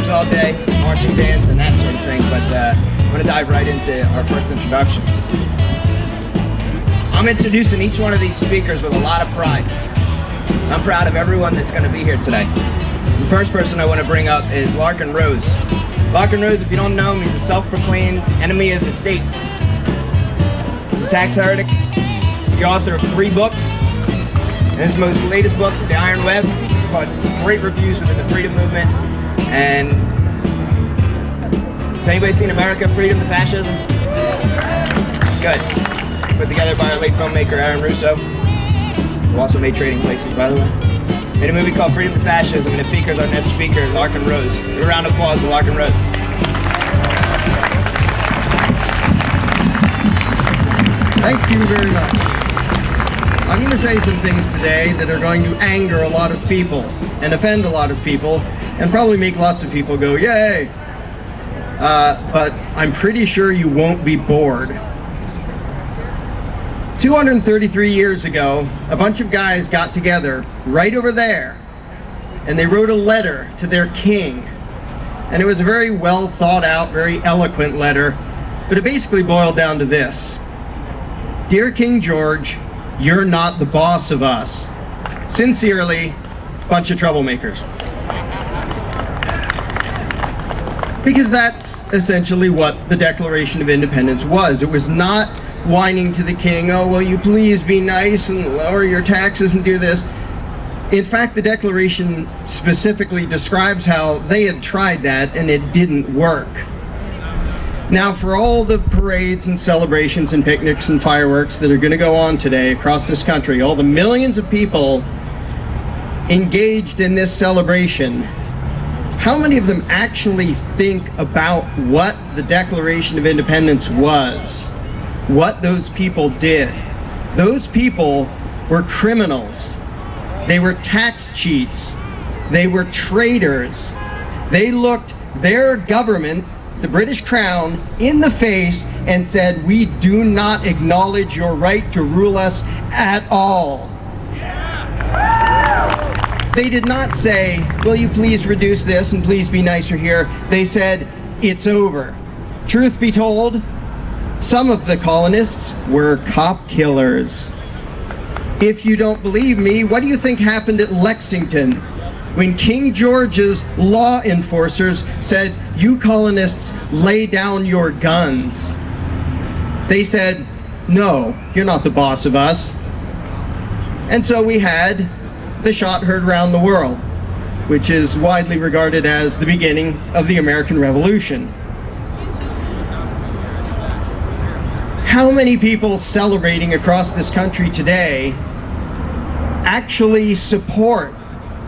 All day, marching bands and that sort of thing, but I'm going to dive right into our first introduction. I'm introducing each one of these speakers with a lot of pride. I'm proud of everyone that's going to be here today. The first person I want to bring up is Larken Rose. Larken Rose, if you don't know him, he's a self-proclaimed enemy of the state. He's a tax heretic, the author of 3 books, and his most latest book, The Iron Web, got great reviews within the freedom movement. And has anybody seen America, Freedom to Fascism? Good. Put together by our late filmmaker Aaron Russo, who also made Trading Places, by the way. Made a movie called Freedom to Fascism, and it features our next speaker, Larken Rose. Give a round of applause to Larken Rose. Thank you very much. I'm going to say some things today that are going to anger a lot of people and offend a lot of people, and probably make lots of people go, yay! But I'm pretty sure you won't be bored. 233 years ago, a bunch of guys got together right over there, and they wrote a letter to their king. And it was a very well thought out, very eloquent letter, but it basically boiled down to this. Dear King George, you're not the boss of us. Sincerely, bunch of troublemakers. Because that's essentially what the Declaration of Independence was. It was not whining to the king, oh, will you please be nice and lower your taxes and do this. In fact, the Declaration specifically describes how they had tried that and it didn't work. Now, for all the parades and celebrations and picnics and fireworks that are going to go on today across this country, all the millions of people engaged in this celebration, how many of them actually think about what the Declaration of Independence was? What those people did? Those people were criminals. They were tax cheats. They were traitors. They looked their government, the British Crown, in the face and said, we do not acknowledge your right to rule us at all. They did not say, will you please reduce this and please be nicer here. They said, it's over. Truth be told, some of the colonists were cop killers. If you don't believe me, what do you think happened at Lexington when King George's law enforcers said, you colonists, lay down your guns? They said, no, you're not the boss of us. And so we had the shot heard around the world, which is widely regarded as the beginning of the American Revolution. How many people celebrating across this country today actually support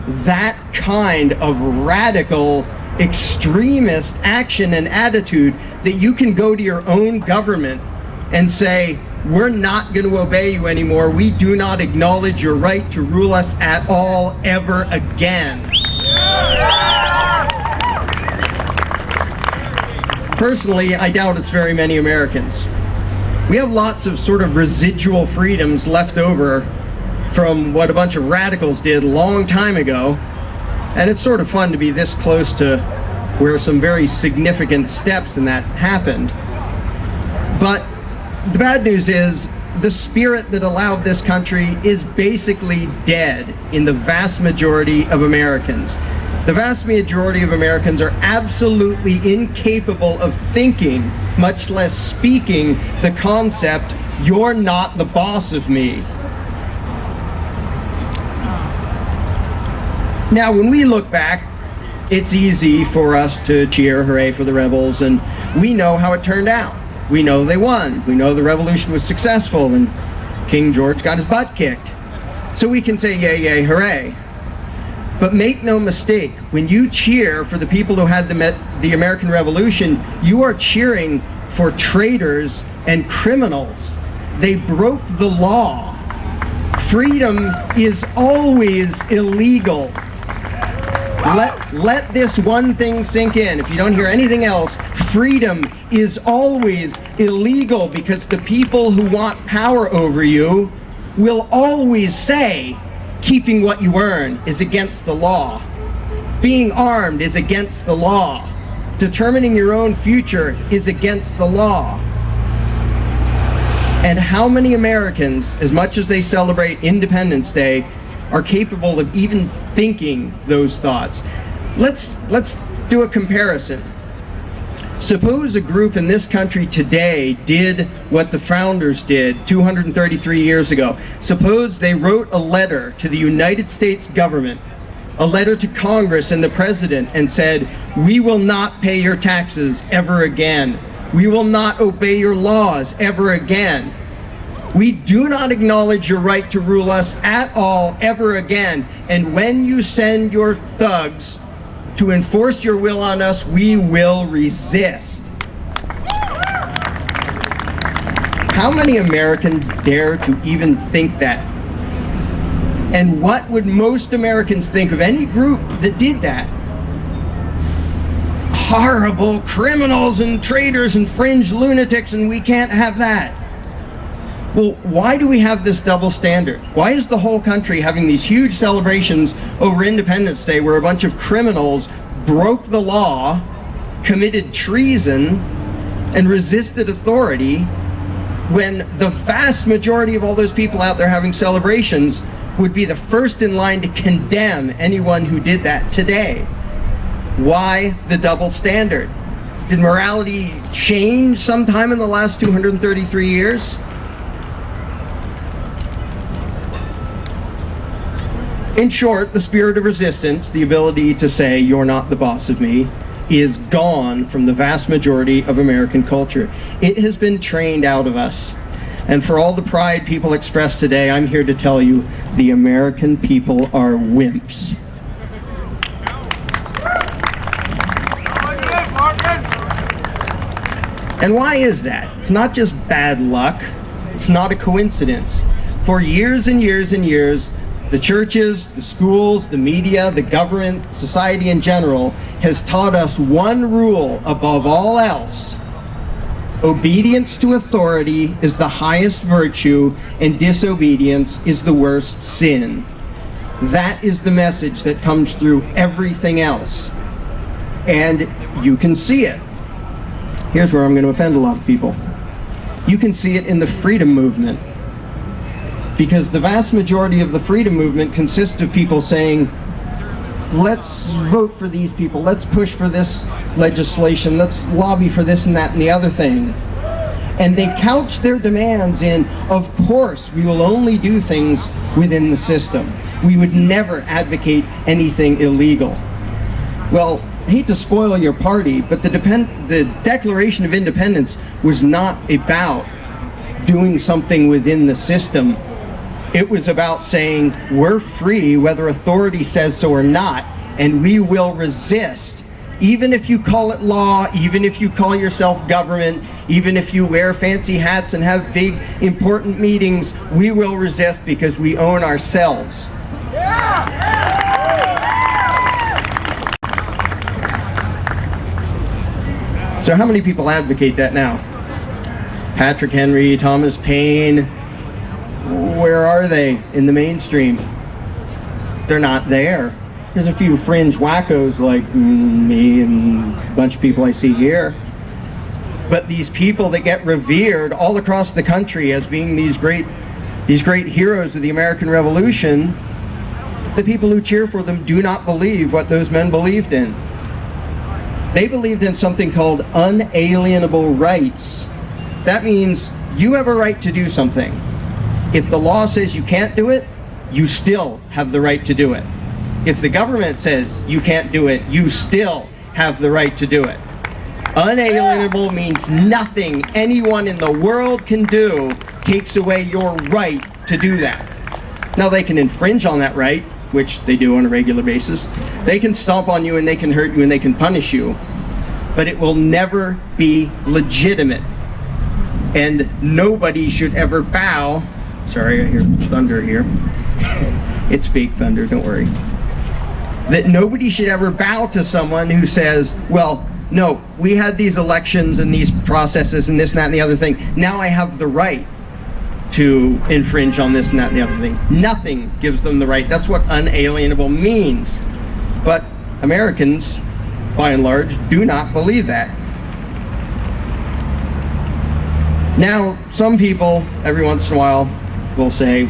that kind of radical, extremist action and attitude that you can go to your own government and say, we're not going to obey you anymore. We do not acknowledge your right to rule us at all ever again. Personally, I doubt it's very many Americans. We have lots of sort of residual freedoms left over from what a bunch of radicals did a long time ago, and it's sort of fun to be this close to where some very significant steps in that happened. But the bad news is the spirit that allowed this country is basically dead in the vast majority of Americans. The vast majority of Americans are absolutely incapable of thinking, much less speaking, the concept, you're not the boss of me. Now, when we look back, it's easy for us to cheer, hooray for the rebels, and we know how it turned out. We know they won. We know the revolution was successful and King George got his butt kicked. So we can say yay, yay, hooray. But make no mistake, when you cheer for the people who had the American Revolution, you are cheering for traitors and criminals. They broke the law. Freedom is always illegal. Let this one thing sink in. If you don't hear anything else, freedom is always illegal, because the people who want power over you will always say keeping what you earn is against the law. Being armed is against the law. Determining your own future is against the law. And how many Americans, as much as they celebrate Independence Day, are capable of even thinking those thoughts? Let's do a comparison. Suppose a group in this country today did what the founders did 233 years ago. Suppose they wrote a letter to the United States government, a letter to Congress and the President, and said, "We will not pay your taxes ever again. We will not obey your laws ever again. We do not acknowledge your right to rule us at all ever again. And when you send your thugs to enforce your will on us, we will resist." How many Americans dare to even think that? And what would most Americans think of any group that did that? Horrible criminals and traitors and fringe lunatics, and we can't have that. Well, why do we have this double standard? Why is the whole country having these huge celebrations over Independence Day where a bunch of criminals broke the law, committed treason, and resisted authority, when the vast majority of all those people out there having celebrations would be the first in line to condemn anyone who did that today? Why the double standard? Did morality change sometime in the last 233 years? In short, the spirit of resistance, the ability to say, "You're not the boss of me," is gone from the vast majority of American culture. It has been trained out of us. And for all the pride people express today, I'm here to tell you, the American people are wimps. And why is that? It's not just bad luck. It's not a coincidence. For years and years and years, the churches, the schools, the media, the government, society in general has taught us one rule above all else. Obedience to authority is the highest virtue, and disobedience is the worst sin. That is the message that comes through everything else. And you can see it. Here's where I'm going to offend a lot of people. You can see it in the freedom movement. Because the vast majority of the freedom movement consists of people saying, let's vote for these people, let's push for this legislation, let's lobby for this and that and the other thing. And they couch their demands in, of course, we will only do things within the system. We would never advocate anything illegal. Well, I hate to spoil your party, but the Declaration of Independence was not about doing something within the system. It was about saying, we're free whether authority says so or not, and we will resist. Even if you call it law, even if you call yourself government, even if you wear fancy hats and have big, important meetings, we will resist because we own ourselves. So how many people advocate that now? Patrick Henry, Thomas Paine, where are they in the mainstream? They're not there. There's a few fringe wackos like me and a bunch of people I see here. But these people that get revered all across the country as being these great heroes of the American Revolution, the people who cheer for them do not believe what those men believed in. They believed in something called unalienable rights. That means you have a right to do something. If the law says you can't do it, you still have the right to do it. If the government says you can't do it, you still have the right to do it. Unalienable means nothing anyone in the world can do takes away your right to do that. Now they can infringe on that right, which they do on a regular basis. They can stomp on you and they can hurt you and they can punish you, but it will never be legitimate. And nobody should ever bow. Sorry, I hear thunder here. It's fake thunder, don't worry. that nobody should ever bow to someone who says, well, no, we had these elections and these processes and this and that and the other thing. Now I have the right to infringe on this and that and the other thing. Nothing gives them the right. That's what unalienable means. But Americans, by and large, do not believe that. Now, some people, every once in a while, will say,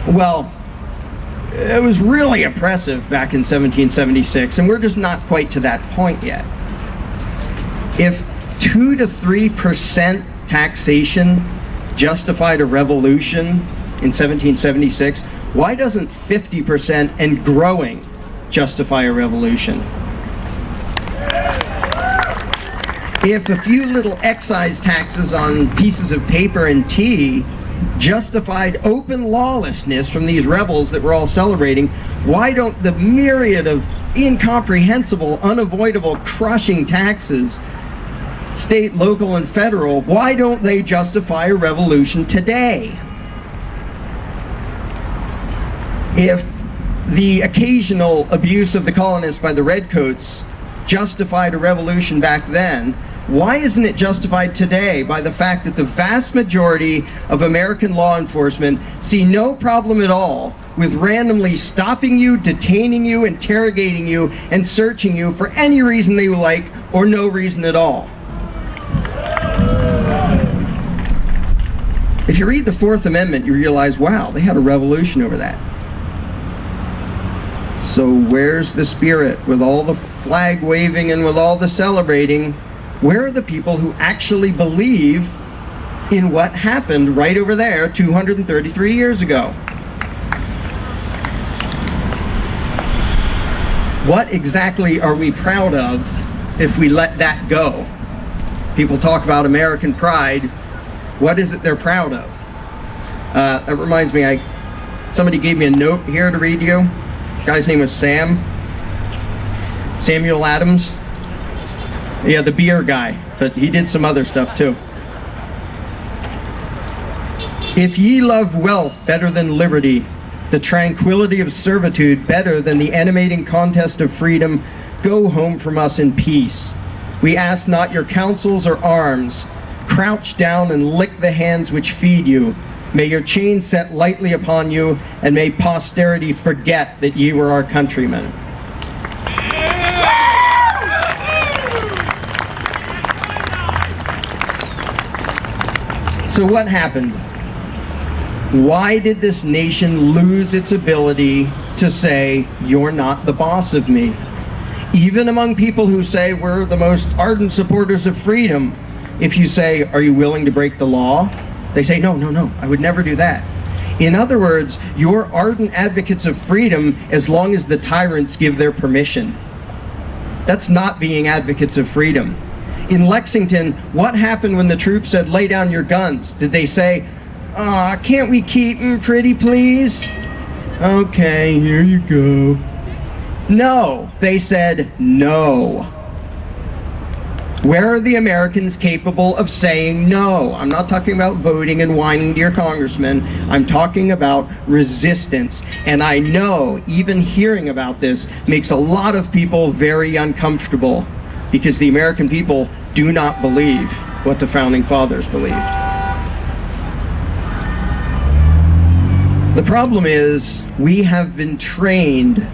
well, it was really oppressive back in 1776, and we're just not quite to that point yet. If 2 to 3% taxation justified a revolution in 1776, why doesn't 50% and growing justify a revolution? If a few little excise taxes on pieces of paper and tea justified open lawlessness from these rebels that we're all celebrating, why don't the myriad of incomprehensible, unavoidable, crushing taxes, state, local, and federal, why don't they justify a revolution today? If the occasional abuse of the colonists by the redcoats justified a revolution back then, why isn't it justified today by the fact that the vast majority of American law enforcement see no problem at all with randomly stopping you, detaining you, interrogating you, and searching you for any reason they like or no reason at all? If you read the Fourth Amendment, you realize, wow, they had a revolution over that. So where's the spirit? With all the flag waving and with all the celebrating, where are the people who actually believe in what happened right over there 233 years ago? What exactly are we proud of if we let that go? People talk about American pride. What is it they're proud of? That reminds me, somebody gave me a note here to read you. The guy's name was Samuel Adams. Yeah, the beer guy, but he did some other stuff too. If ye love wealth better than liberty, the tranquility of servitude better than the animating contest of freedom, go home from us in peace. We ask not your counsels or arms. Crouch down and lick the hands which feed you. May your chains set lightly upon you, and may posterity forget that ye were our countrymen. So what happened? Why did this nation lose its ability to say, you're not the boss of me? Even among people who say we're the most ardent supporters of freedom, if you say, are you willing to break the law? They say, no, no, no, I would never do that. In other words, you're ardent advocates of freedom as long as the tyrants give their permission. That's not being advocates of freedom. In Lexington, what happened when the troops said, lay down your guns? Did they say, can't we keep them pretty, please? Okay, here you go. No, they said no. Where are the Americans capable of saying no? I'm not talking about voting and whining to your congressman. I'm talking about resistance. And I know even hearing about this makes a lot of people very uncomfortable because the American people do not believe what the Founding Fathers believed. The problem is we have been trained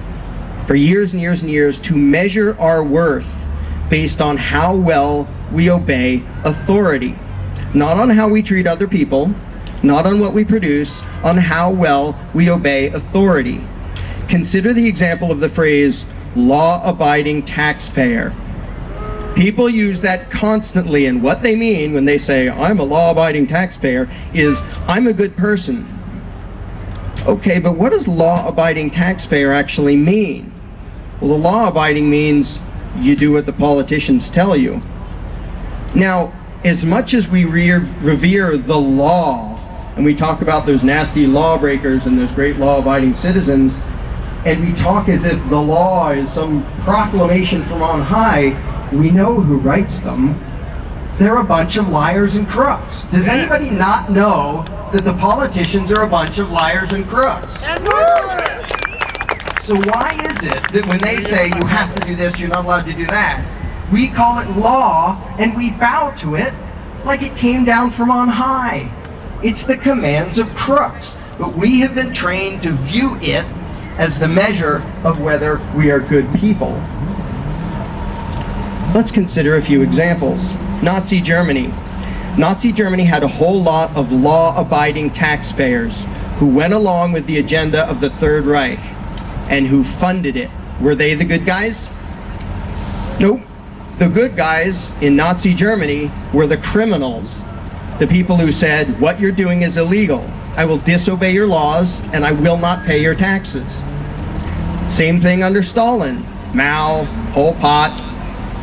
for years and years and years to measure our worth based on how well we obey authority. Not on how we treat other people, not on what we produce, on how well we obey authority. Consider the example of the phrase, law-abiding taxpayer. People use that constantly, and what they mean when they say, I'm a law-abiding taxpayer, is, I'm a good person. Okay, but what does law-abiding taxpayer actually mean? Well, the law-abiding means you do what the politicians tell you. Now, as much as we revere the law, and we talk about those nasty lawbreakers and those great law-abiding citizens, and we talk as if the law is some proclamation from on high, we know who writes them. They're a bunch of liars and crooks. Does anybody not know that the politicians are a bunch of liars and crooks? So why is it that when they say you have to do this, you're not allowed to do that, we call it law and we bow to it like it came down from on high? It's the commands of crooks, but we have been trained to view it as the measure of whether we are good people. Let's consider a few examples. Nazi Germany. Nazi Germany had a whole lot of law-abiding taxpayers who went along with the agenda of the Third Reich and who funded it. Were they the good guys? Nope. The good guys in Nazi Germany were the criminals. The people who said, what you're doing is illegal. I will disobey your laws and I will not pay your taxes. Same thing under Stalin. Mao, Pol Pot,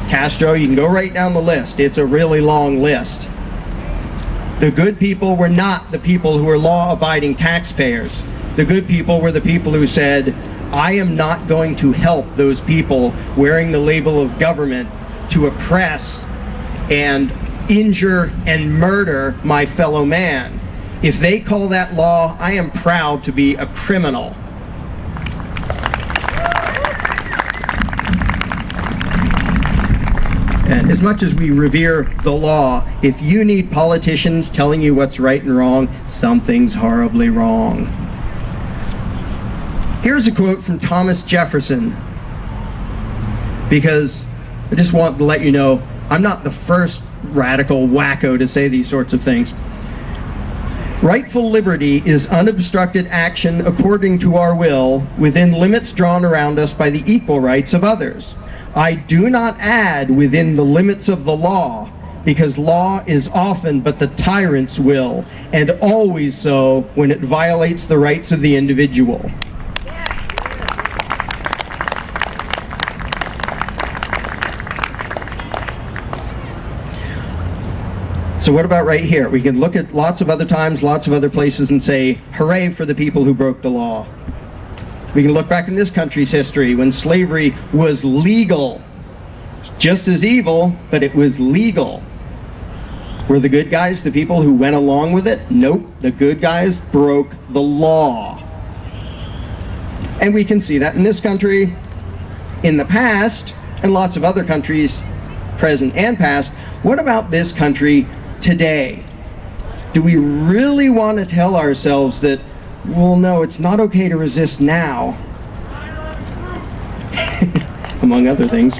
Castro, you can go right down the list. It's a really long list. The good people were not the people who were law-abiding taxpayers. The good people were the people who said, I am not going to help those people wearing the label of government to oppress and injure and murder my fellow man. If they call that law, I am proud to be a criminal. And as much as we revere the law, if you need politicians telling you what's right and wrong, something's horribly wrong. Here's a quote from Thomas Jefferson, because I just want to let you know I'm not the first radical wacko to say these sorts of things. Rightful liberty is unobstructed action according to our will within limits drawn around us by the equal rights of others. I do not add within the limits of the law, because law is often but the tyrant's will, and always so when it violates the rights of the individual. So what about right here? We can look at lots of other times, lots of other places and say, hooray for the people who broke the law. We can look back in this country's history when slavery was legal. Just as evil, but it was legal. Were the good guys the people who went along with it? Nope, the good guys broke the law. And we can see that in this country, in the past, and lots of other countries, present and past. What about this country today? Do we really want to tell ourselves that, well, no, it's not okay to resist now? Among other things.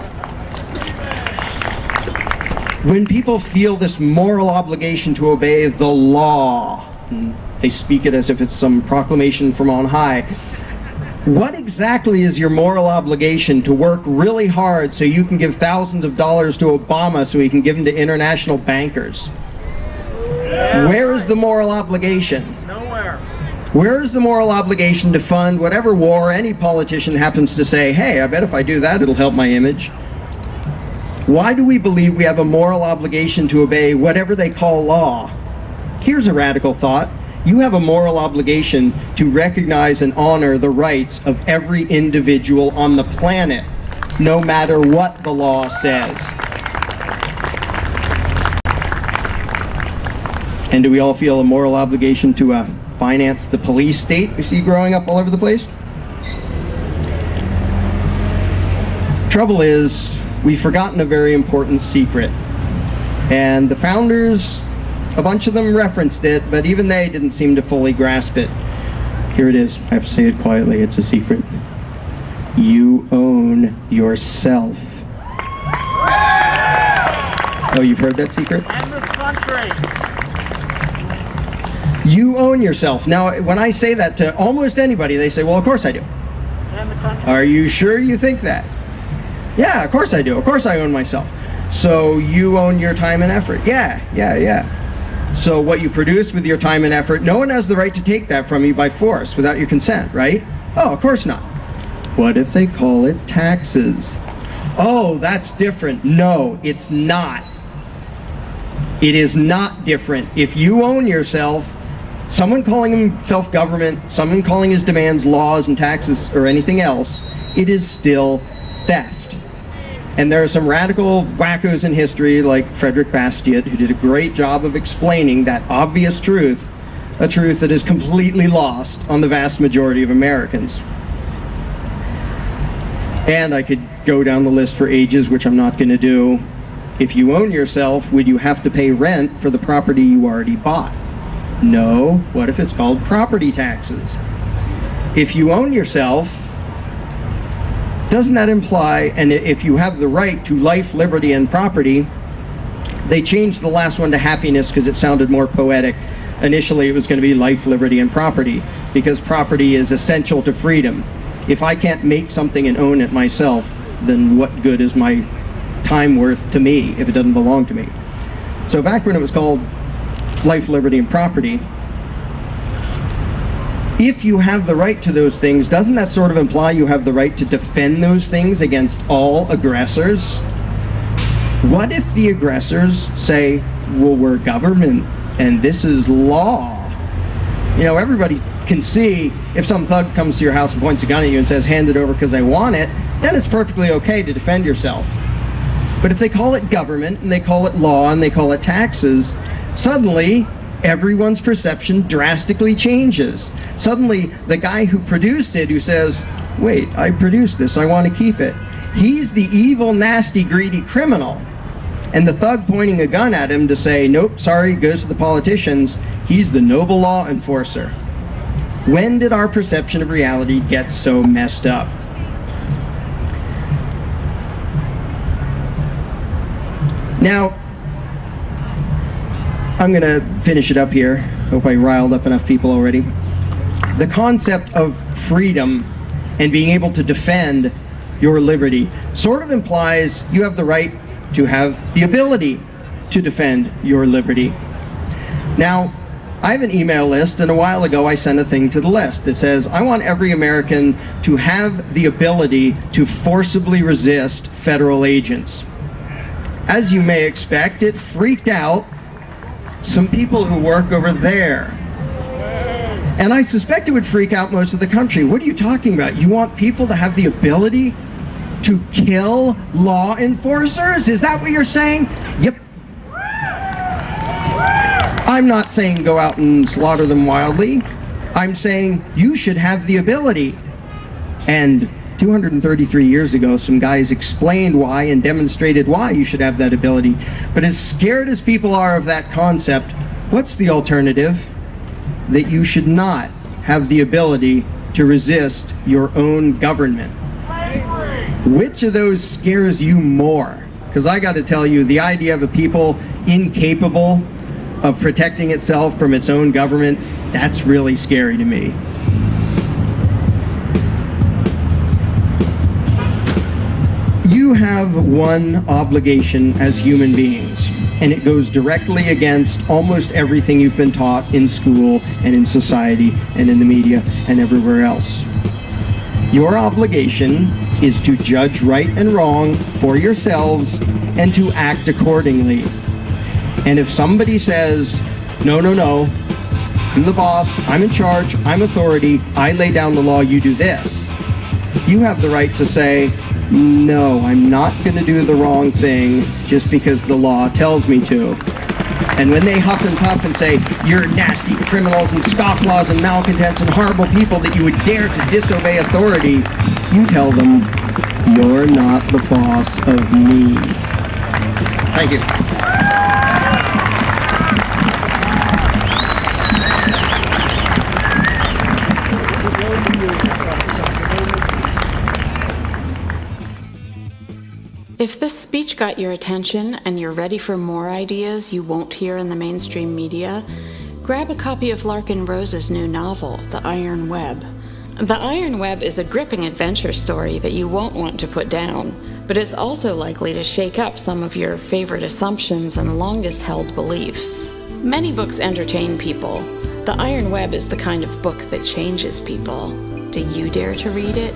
When people feel this moral obligation to obey the law, and they speak it as if it's some proclamation from on high, what exactly is your moral obligation to work really hard so you can give thousands of dollars to Obama so he can give them to international bankers? Yeah. Where is the moral obligation? Nowhere. Where is the moral obligation to fund whatever war any politician happens to say, hey, I bet if I do that it'll help my image? Why do we believe we have a moral obligation to obey whatever they call law? Here's a radical thought. You have a moral obligation to recognize and honor the rights of every individual on the planet, no matter what the law says. And do we all feel a moral obligation to finance the police state we see growing up all over the place? Trouble is, we've forgotten a very important secret. And the founders, a bunch of them referenced it, but even they didn't seem to fully grasp it. Here it is. I have to say it quietly. It's a secret. You own yourself. Oh, you've heard that secret? And this country. You own yourself. Now, when I say that to almost anybody, they say, well, of course I do. And the country. Are you sure you think that? Yeah, of course I do. Of course I own myself. So you own your time and effort. Yeah. So what you produce with your time and effort, no one has the right to take that from you by force without your consent, right? Oh, of course not. What if they call it taxes? Oh, that's different. No, it's not. It is not different. If you own yourself, someone calling himself government, someone calling his demands laws and taxes or anything else, it is still theft. And there are some radical wackos in history like Frederick Bastiat who did a great job of explaining that obvious truth, a truth that is completely lost on the vast majority of Americans. And I could go down the list for ages, which I'm not going to do. If you own yourself, would you have to pay rent for the property you already bought? No. What if it's called property taxes? If you own yourself, doesn't that imply, and if you have the right to life, liberty, and property, they changed the last one to happiness because it sounded more poetic. Initially, it was going to be life, liberty, and property, because property is essential to freedom. If I can't make something and own it myself, then what good is my time worth to me if it doesn't belong to me? So back when it was called life, liberty, and property, if you have the right to those things, doesn't that sort of imply you have the right to defend those things against all aggressors? What if the aggressors say, well, we're government and this is law? You know, everybody can see if some thug comes to your house and points a gun at you and says, hand it over because I want it, then it's perfectly okay to defend yourself. But if they call it government and they call it law and they call it taxes, suddenly everyone's perception drastically changes. Suddenly the guy who produced it, who says, wait, I produced this, I want to keep it, he's the evil, nasty, greedy criminal. And the thug pointing a gun at him to say, nope, sorry, goes to the politicians, he's the noble law enforcer. When did our perception of reality get so messed up? Now, I'm going to finish it up here. Hope I riled up enough people already. The concept of freedom and being able to defend your liberty sort of implies you have the right to have the ability to defend your liberty. Now, I have an email list, and a while ago I sent a thing to the list that says, I want every American to have the ability to forcibly resist federal agents. As you may expect, it freaked out some people who work over there. And I suspect it would freak out most of the country. What are you talking about? You want people to have the ability to kill law enforcers? Is that what you're saying? Yep. I'm not saying go out and slaughter them wildly. I'm saying you should have the ability. And 233 years ago, some guys explained why and demonstrated why you should have that ability. But as scared as people are of that concept, what's the alternative? That you should not have the ability to resist your own government. Which of those scares you more? Because I got to tell you, the idea of a people incapable of protecting itself from its own government, that's really scary to me. You have one obligation as human beings, and it goes directly against almost everything you've been taught in school and in society and in the media and everywhere else. Your obligation is to judge right and wrong for yourselves and to act accordingly. And if somebody says, no, no, no, I'm the boss, I'm in charge, I'm authority, I lay down the law, you do this, you have the right to say, no, I'm not going to do the wrong thing just because the law tells me to. And when they huff and puff and say, you're nasty criminals and scofflaws and malcontents and horrible people that you would dare to disobey authority, you tell them, you're not the boss of me. Thank you. If this speech got your attention and you're ready for more ideas you won't hear in the mainstream media, grab a copy of Larken Rose's new novel, The Iron Web. The Iron Web is a gripping adventure story that you won't want to put down, but it's also likely to shake up some of your favorite assumptions and longest-held beliefs. Many books entertain people. The Iron Web is the kind of book that changes people. Do you dare to read it?